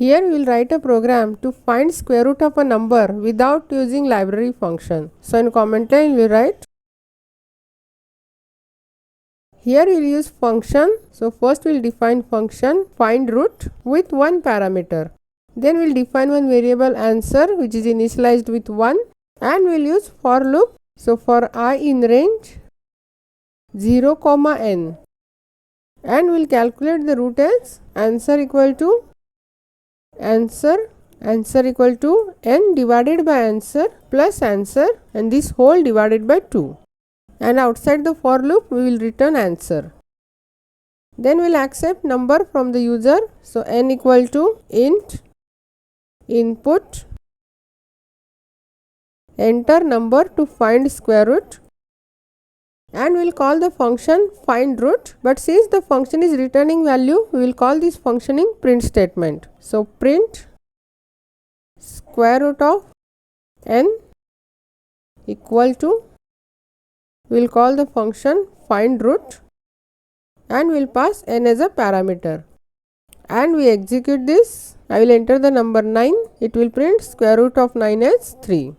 Here we will write a program to find square root of a number without using library function. So in comment line we will write. Here we will use function. So first we will define function find root with one parameter. Then we will define one variable answer which is initialized with 1, and we will use for loop. So for I in range 0, n, and we will calculate the root as answer equal to answer equal to n divided by answer plus answer, and this whole divided by 2, and outside the for loop we will return answer. Then we will accept number from the user. So n equal to int input, enter number to find square root, and we will call the function find root. But since the function is returning value, we will call this function in print statement. So print square root of n equal to, we will call the function find root, and we will pass n as a parameter, and we execute this. I will enter the number 9. It will print square root of 9 as 3.